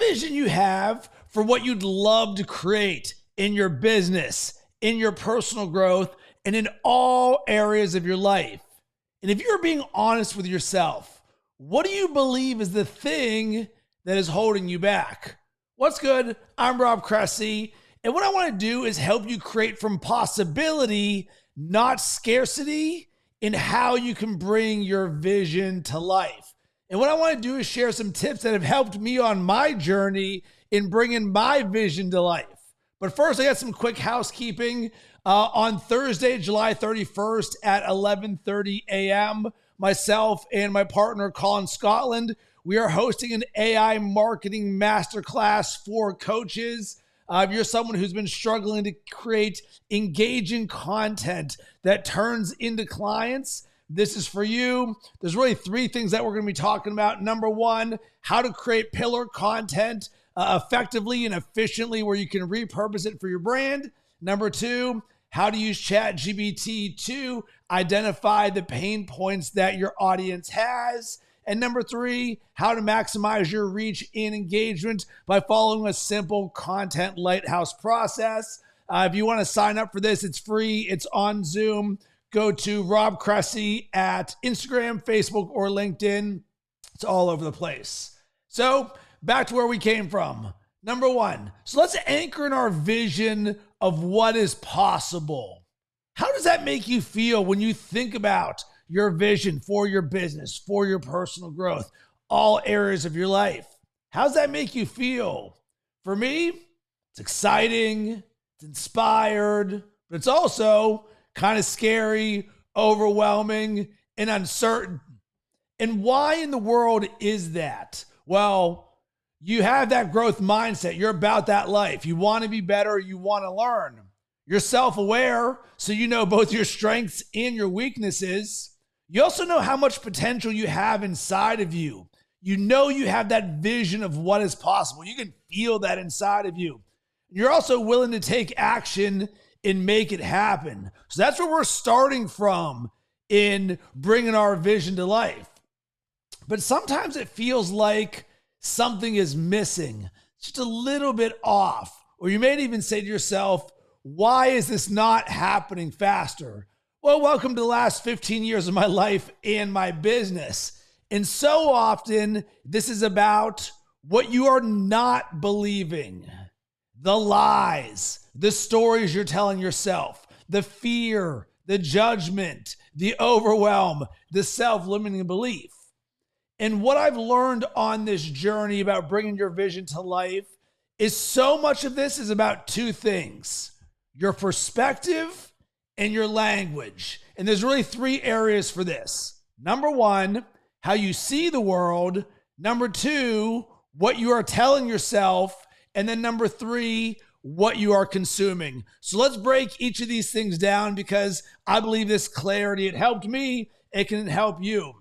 vision you have for what you'd love to create in your business, in your personal growth, and in all areas of your life. And if you're being honest with yourself, what do you believe is the thing that is holding you back? What's good? I'm Rob Cressy, and what I want to do is help you create from possibility, not scarcity, in how you can bring your vision to life. And what I want to do is share some tips that have helped me on my journey in bringing my vision to life. But first, I got some quick housekeeping. On Thursday, July 31st at 11:30 a.m., myself and my partner, Colin Scotland, we are hosting an AI marketing masterclass for coaches. If you're someone who's been struggling to create engaging content that turns into clients, this is for you. There's really three things that we're going to be talking about. Number one, how to create pillar content effectively and efficiently where you can repurpose it for your brand. Number two, how to use ChatGPT to identify the pain points that your audience has. And number three, how to maximize your reach and engagement by following a simple content lighthouse process. If you want to sign up for this, it's free. It's on Zoom. Go to Rob Cressy at Instagram, Facebook, or LinkedIn. It's all over the place. So back to where we came from. Number one, so let's anchor in our vision of what is possible. How does that make you feel when you think about your vision for your business, for your personal growth, all areas of your life? How does that make you feel? For me, it's exciting, it's inspired, but it's also kind of scary, overwhelming, and uncertain. And why in the world is that? Well, you have that growth mindset. You're about that life. You want to be better. You want to learn. You're self-aware, so you know both your strengths and your weaknesses. You also know how much potential you have inside of you. You know you have that vision of what is possible. You can feel that inside of you. You're also willing to take action and make it happen. So that's where we're starting from in bringing our vision to life. But sometimes it feels like something is missing, just a little bit off. Or you may even say to yourself, why is this not happening faster? Well, welcome to the last 15 years of my life and my business. And so often, this is about what you are not believing, the lies, the stories you're telling yourself, the fear, the judgment, the overwhelm, the self-limiting belief. And what I've learned on this journey about bringing your vision to life is so much of this is about two things: your perspective and your language. And there's really three areas for this. Number one, how you see the world. Number two, what you are telling yourself. And then number three, what you are consuming. So let's break each of these things down because I believe this clarity, it helped me, it can help you.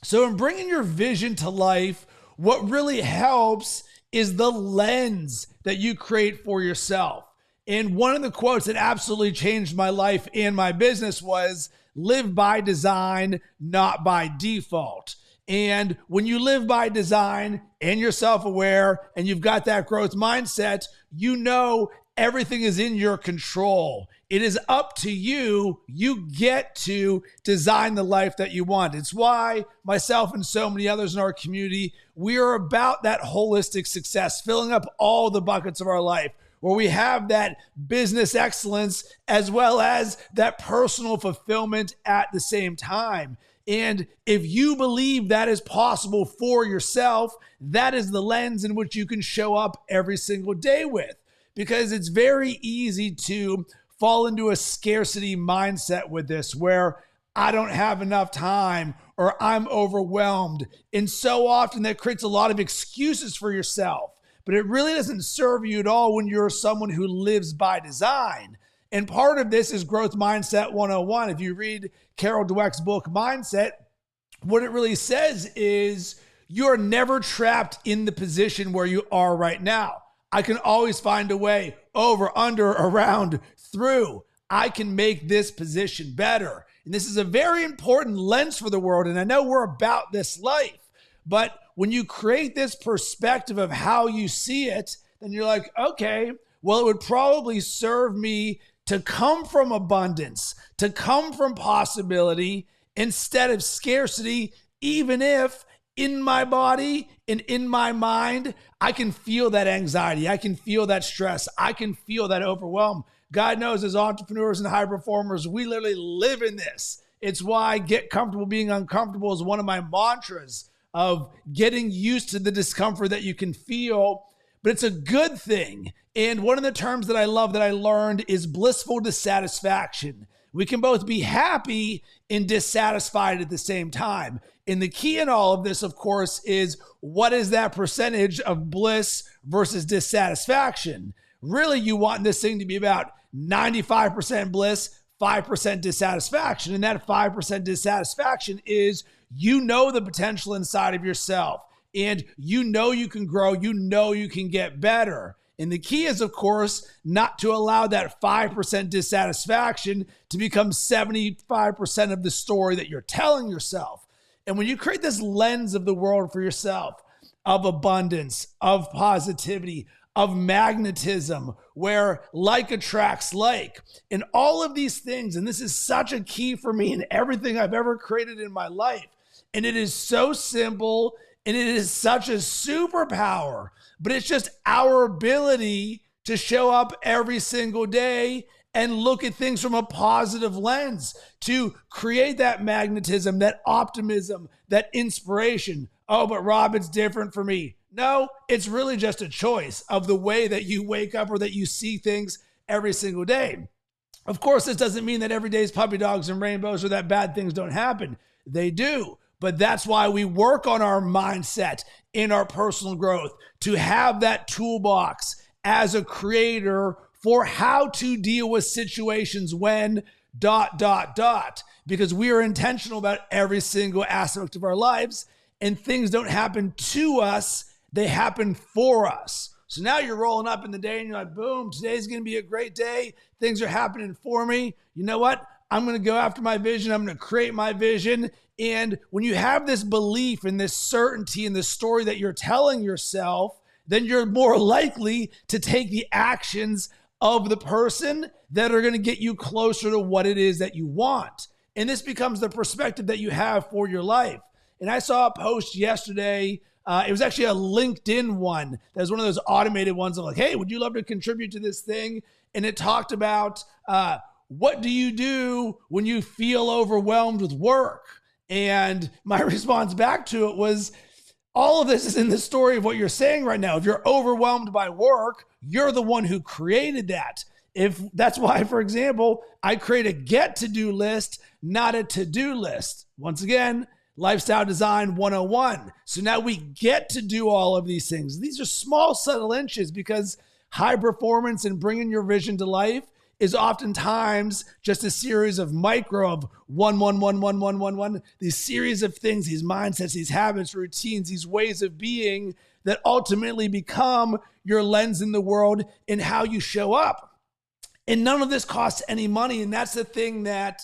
So in bringing your vision to life, what really helps is the lens that you create for yourself. And one of the quotes that absolutely changed my life and my business was, live by design, not by default. And when you live by design and you're self-aware and you've got that growth mindset, you know everything is in your control. It is up to you. You get to design the life that you want. It's why myself and so many others in our community, we are about that holistic success, filling up all the buckets of our life, where we have that business excellence as well as that personal fulfillment at the same time. And if you believe that is possible for yourself, that is the lens in which you can show up every single day with. Because it's very easy to fall into a scarcity mindset with this, where I don't have enough time or I'm overwhelmed. And so often that creates a lot of excuses for yourself. But it really doesn't serve you at all when you're someone who lives by design. And part of this is Growth Mindset 101. If you read Carol Dweck's book, Mindset, what it really says is you're never trapped in the position where you are right now. I can always find a way over, under, around, through. I can make this position better. And this is a very important lens for the world. And I know we're about this life. But when you create this perspective of how you see it, then you're like, okay, well, it would probably serve me to come from abundance, to come from possibility instead of scarcity, even if in my body and in my mind, I can feel that anxiety. I can feel that stress. I can feel that overwhelm. God knows as entrepreneurs and high performers, we literally live in this. It's why get comfortable being uncomfortable is one of my mantras of getting used to the discomfort that you can feel, but it's a good thing. And one of the terms that I love that I learned is blissful dissatisfaction. We can both be happy and dissatisfied at the same time. And the key in all of this, of course, is what is that percentage of bliss versus dissatisfaction? Really, you want this thing to be about 95% bliss, 5% dissatisfaction. And that 5% dissatisfaction is you know the potential inside of yourself and you know you can grow, you know you can get better. And the key is, of course, not to allow that 5% dissatisfaction to become 75% of the story that you're telling yourself. And when you create this lens of the world for yourself, of abundance, of positivity, of magnetism, where like attracts like, and all of these things, and this is such a key for me in everything I've ever created in my life. And it is so simple, and it is such a superpower, but it's just our ability to show up every single day and look at things from a positive lens, to create that magnetism, that optimism, that inspiration. Oh, but Rob, it's different for me. No, it's really just a choice of the way that you wake up or that you see things every single day. Of course, this doesn't mean that every day is puppy dogs and rainbows or that bad things don't happen. They do. But that's why we work on our mindset in our personal growth, to have that toolbox as a creator for how to deal with situations when ... Because we are intentional about every single aspect of our lives, and things don't happen to us, they happen for us. So now you're rolling up in the day and you're like, boom, today's going to be a great day. Things are happening for me. You know what? I'm going to go after my vision. I'm going to create my vision. And when you have this belief and this certainty in the story that you're telling yourself, then you're more likely to take the actions of the person that are going to get you closer to what it is that you want. And this becomes the perspective that you have for your life. And I saw a post yesterday. It was actually a LinkedIn one. That was one of those automated ones of like, hey, would you love to contribute to this thing? And it talked about what do you do when you feel overwhelmed with work? And my response back to it was, all of this is in the story of what you're saying right now. If you're overwhelmed by work, you're the one who created that. If that's why, for example, I create a get to-do list, not a to-do list. Once again, Lifestyle Design 101. So now we get to do all of these things. These are small, subtle inches, because high performance and bringing your vision to life is oftentimes just a series of micro of one, these series of things, these mindsets, these habits, routines, these ways of being that ultimately become your lens in the world and how you show up. And none of this costs any money. And that's the thing that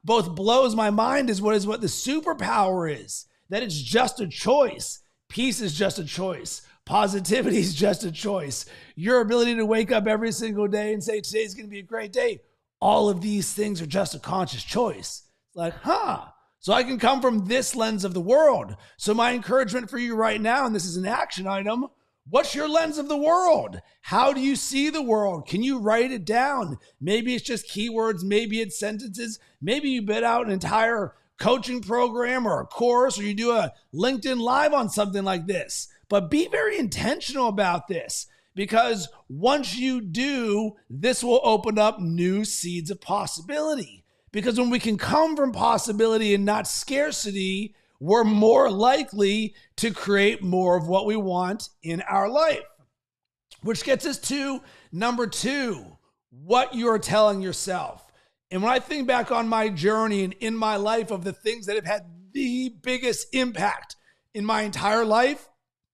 both blows my mind is what the superpower is, that it's just a choice. Peace is just a choice. Positivity is just a choice. Your ability to wake up every single day and say, today's going to be a great day. All of these things are just a conscious choice. Like, so I can come from this lens of the world. So my encouragement for you right now, and this is an action item, what's your lens of the world? How do you see the world? Can you write it down? Maybe it's just keywords. Maybe it's sentences. Maybe you bid out an entire coaching program or a course, or you do a LinkedIn Live on something like this. But be very intentional about this, because once you do, this will open up new seeds of possibility. Because when we can come from possibility and not scarcity, we're more likely to create more of what we want in our life. Which gets us to number 2, what you're telling yourself. And when I think back on my journey and in my life of the things that have had the biggest impact in my entire life,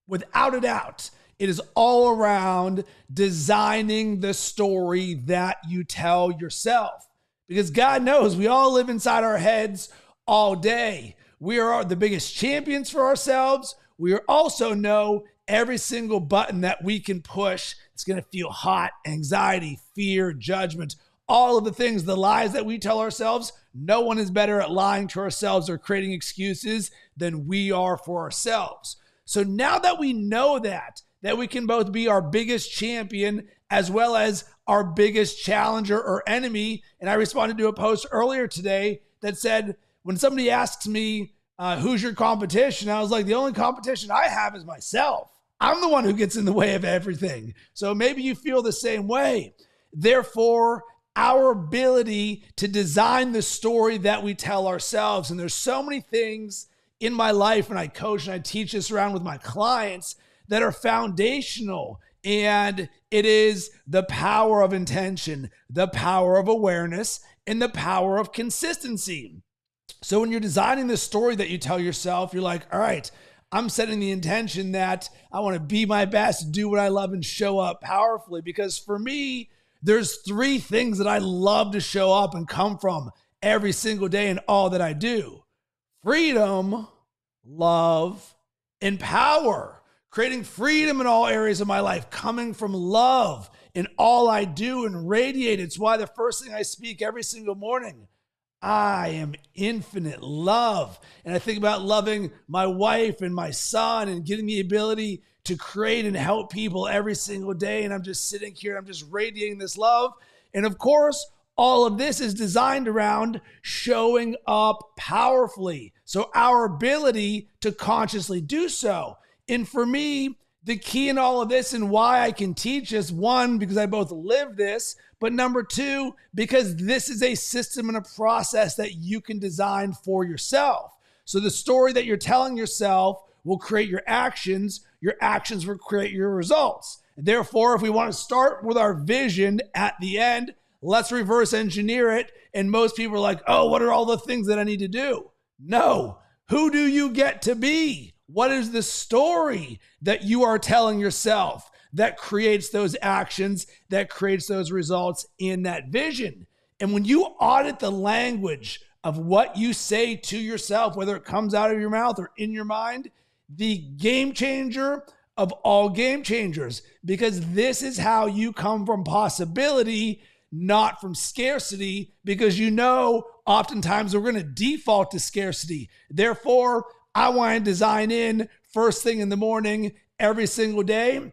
without a doubt, it is all around designing the story that you tell yourself. Because God knows we all live inside our heads all day. we are the biggest champions for ourselves. We also know every single button that we can push. It's going to feel hot, anxiety, fear, judgment, all of the things, the lies that we tell ourselves. No one is better at lying to ourselves or creating excuses than we are for ourselves. So now that we know that we can both be our biggest champion as well as our biggest challenger or enemy. And I responded to a post earlier today that said, when somebody asks me, who's your competition? I was like, the only competition I have is myself. I'm the one who gets in the way of everything. So maybe you feel the same way. Therefore, our ability to design the story that we tell ourselves. And there's so many things in my life, and I coach and I teach this around with my clients, that are foundational. And it is the power of intention, the power of awareness, and the power of consistency. So when you're designing the story that you tell yourself, you're like, all right, I'm setting the intention that I want to be my best, do what I love, and show up powerfully. Because for me, there's 3 things that I love to show up and come from every single day in all that I do: freedom, love, and power. Creating freedom in all areas of my life, coming from love in all I do and radiate. It's why the first thing I speak every single morning, I am infinite love. And I think about loving my wife and my son and getting the ability to create and help people every single day. And I'm just sitting here and I'm just radiating this love. And of course, all of this is designed around showing up powerfully. So our ability to consciously do so. And for me, the key in all of this and why I can teach this, 1, because I both live this, but number 2, because this is a system and a process that you can design for yourself. So the story that you're telling yourself will create your actions will create your results. Therefore, if we want to start with our vision at the end, let's reverse engineer it. And most people are like, oh, what are all the things that I need to do? No, who do you get to be? What is the story that you are telling yourself that creates those actions, that creates those results in that vision? And when you audit the language of what you say to yourself, whether it comes out of your mouth or in your mind, the game changer of all game changers, because this is how you come from possibility, not from scarcity, because you know oftentimes we're going to default to scarcity. Therefore, I want to design in first thing in the morning, every single day,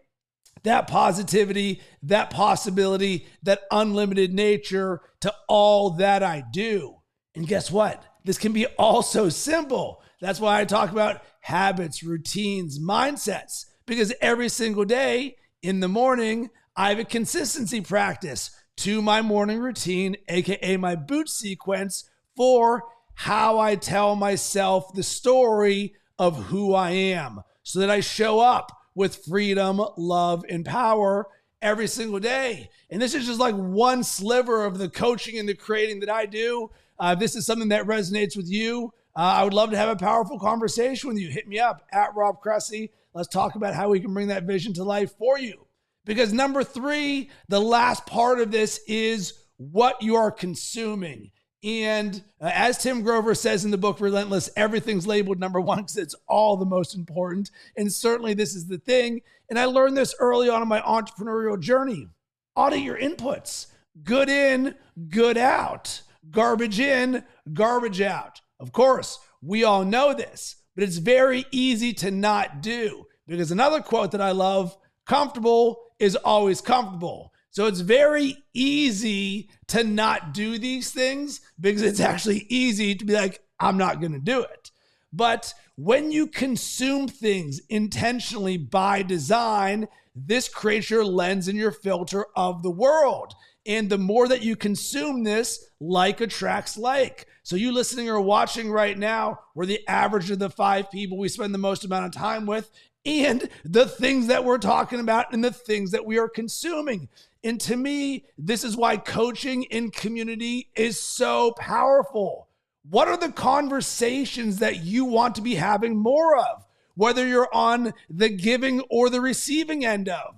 that positivity, that possibility, that unlimited nature to all that I do. And guess what? This can be all so simple. That's why I talk about habits, routines, mindsets, because every single day in the morning, I have a consistency practice to my morning routine, AKA my boot sequence, for how I tell myself the story of who I am so that I show up with freedom, love, and power every single day. And this is just like one sliver of the coaching and the creating that I do. If this is something that resonates with you, I would love to have a powerful conversation with you. Hit me up at Rob Cressy. Let's talk about how we can bring that vision to life for you. Because number 3, the last part of this is what you are consuming. And as Tim Grover says in the book Relentless, everything's labeled number 1 because it's all the most important. And certainly this is the thing. And I learned this early on in my entrepreneurial journey. Audit your inputs. Good in, good out. Garbage in, garbage out. Of course, we all know this, but it's very easy to not do. Because another quote that I love, comfortable is always comfortable. So it's very easy to not do these things because it's actually easy to be like, I'm not going to do it. But when you consume things intentionally by design, this creates your lens and your filter of the world. And the more that you consume this, like attracts like. So you listening or watching right now, we're the average of the 5 people we spend the most amount of time with, and the things that we're talking about and the things that we are consuming. And to me, this is why coaching in community is so powerful. What are the conversations that you want to be having more of, whether you're on the giving or the receiving end of?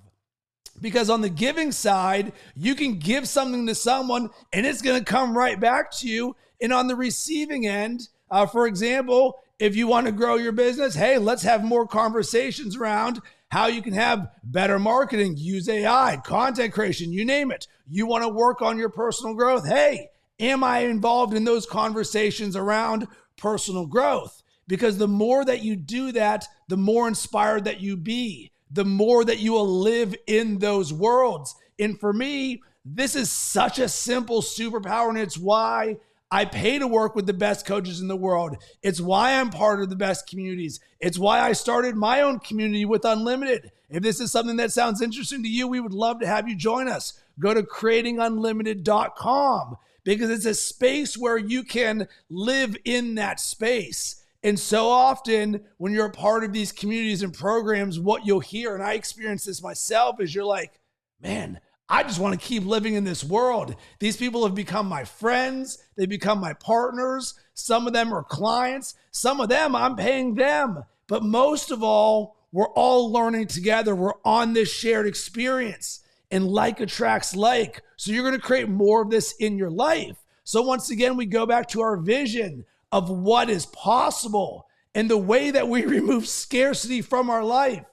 Because on the giving side, you can give something to someone and it's going to come right back to you. And on the receiving end, for example, if you want to grow your business, hey, let's have more conversations around how you can have better marketing, use AI, content creation, you name it. You want to work on your personal growth. Hey, am I involved in those conversations around personal growth? Because the more that you do that, the more inspired that you be, the more that you will live in those worlds. And for me, this is such a simple superpower, and it's why I pay to work with the best coaches in the world. It's why I'm part of the best communities. It's why I started my own community with Unlimited. If this is something that sounds interesting to you, we would love to have you join us. Go to creatingunlimited.com because it's a space where you can live in that space. And so often when you're a part of these communities and programs, what you'll hear, and I experience this myself, is you're like, man, I just want to keep living in this world. These people have become my friends. They become my partners. Some of them are clients. Some of them, I'm paying them. But most of all, we're all learning together. We're on this shared experience. And like attracts like. So you're going to create more of this in your life. So once again, we go back to our vision of what is possible and the way that we remove scarcity from our life.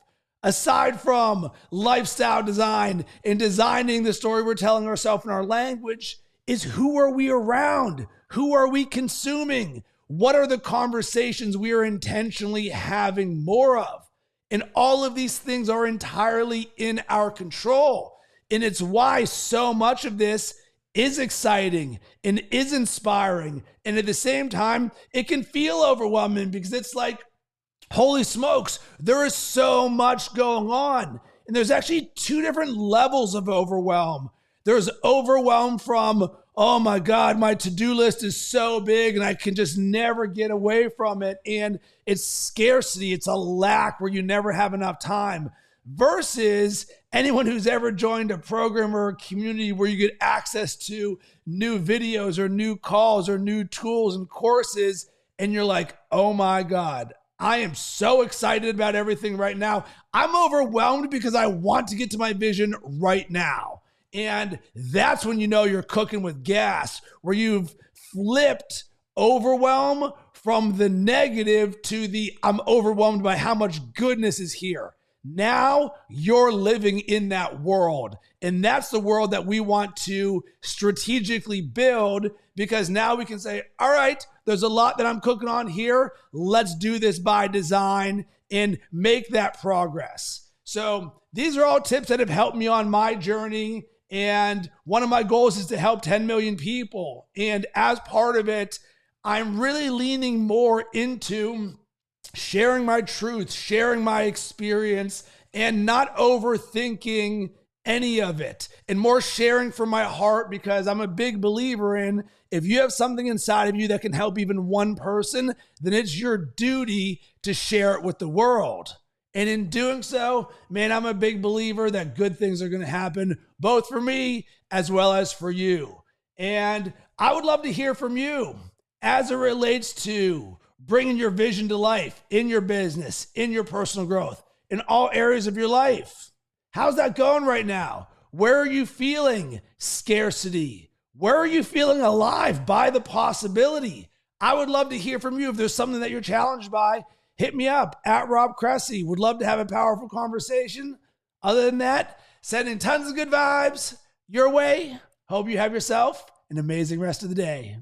Aside from lifestyle design and designing the story we're telling ourselves in our language, is who are we around? Who are we consuming? What are the conversations we are intentionally having more of? And all of these things are entirely in our control. And it's why so much of this is exciting and is inspiring. And at the same time, it can feel overwhelming because it's like, holy smokes, there is so much going on. And there's actually two different levels of overwhelm. There's overwhelm from, oh my God, my to-do list is so big and I can just never get away from it. And it's scarcity. It's a lack where you never have enough time. Versus anyone who's ever joined a program or a community where you get access to new videos or new calls or new tools and courses. And you're like, oh my God, I am so excited about everything right now. I'm overwhelmed because I want to get to my vision right now. And that's when you know you're cooking with gas, where you've flipped overwhelm from the negative to the I'm overwhelmed by how much goodness is here. Now you're living in that world. And that's the world that we want to strategically build, because now we can say, all right, there's a lot that I'm cooking on here. Let's do this by design and make that progress. So these are all tips that have helped me on my journey. And one of my goals is to help 10 million people. And as part of it, I'm really leaning more into sharing my truth, sharing my experience, and not overthinking any of it, and more sharing from my heart, because I'm a big believer in, if you have something inside of you that can help even one person, then it's your duty to share it with the world. And in doing so, man, I'm a big believer that good things are going to happen, both for me as well as for you. And I would love to hear from you as it relates to bringing your vision to life in your business, in your personal growth, in all areas of your life. How's that going right now? Where are you feeling scarcity? Where are you feeling alive by the possibility? I would love to hear from you. If there's something that you're challenged by, hit me up at Rob Cressy. Would love to have a powerful conversation. Other than that, sending tons of good vibes your way. Hope you have yourself an amazing rest of the day.